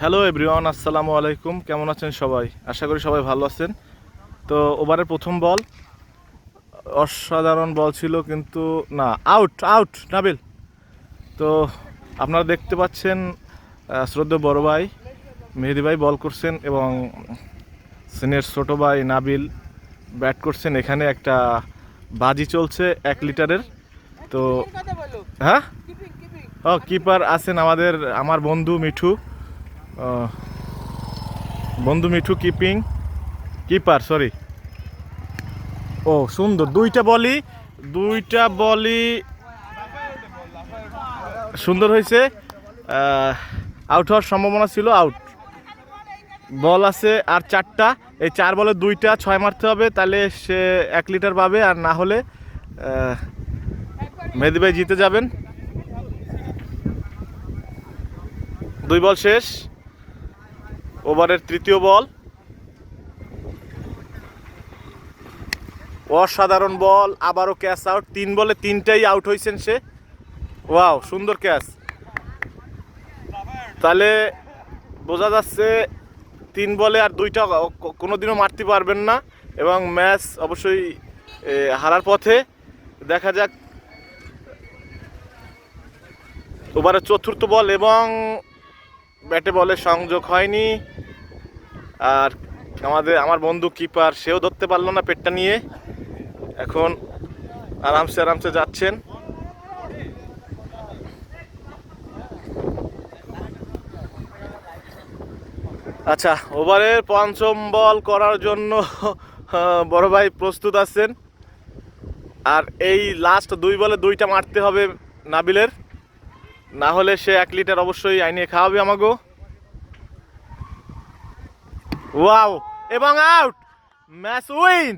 Hello everyone, আসসালামু আলাইকুম। কেমন আছেন সবাই? আশা করি সবাই ভালো আছেন। তো ওভারের প্রথম বল অসাধারণ বল ছিল, কিন্তু না, আউট আউট নাবিল। তো আপনারা দেখতে পাচ্ছেন শ্রদ্ধেয় বড় ভাই মেহেদি ভাই বল করছেন এবং সিনিয়র ছোটো ভাই নাবিল ব্যাট করছেন। এখানে একটা বাজি চলছে 1 লিটারের। তো হ্যাঁ, ও কিপার আছেন আমার বন্ধু মিঠু। আহ, বন্ধু মিঠু কিপার, সরি। ও সুন্দর, দুইটা বলই সুন্দর হয়েছে। আউট হওয়ার সম্ভাবনা ছিল, আউট। বল আছে আর 4টা, এই 4 বলে 2টা 6 মারতে হবে, তাহলে সে 1 লিটার পাবে। আর না হলে মেহেদি ভাই জিতে যাবেন। 2 বল শেষ, ওভারের তৃতীয় বল। অসাধারণ বল, আবারও ক্যাচ আউট। 3 বলে 3টাই আউট হয়েছেন সে। ওয়াও, সুন্দর ক্যাচ। তাহলে বোঝা যাচ্ছে 3 বলে আর 2টা কোনোদিনও মারতে পারবেন না এবং ম্যাচ অবশ্যই হারার পথে। দেখা যাক ওভারের চতুর্থ বল এবং ব্যাটে বলে সংযোগ হয়নি। আর আমার বন্ধু কিপার, সেও ধরতে পারলো না পেটটা নিয়ে। এখন আরামসে যাচ্ছেন। আচ্ছা, ওভারের পঞ্চম বল করার জন্য বড় ভাই প্রস্তুত আছেন। আর এই লাস্ট 2 বলে 2টা মারতে হবে নাবিলের, না হলে সে 1 লিটার অবশ্যই আইনিয়ে খাওয়াবে আমাগো। ওয়াও, এবং আউট, ম্যাচ উইন।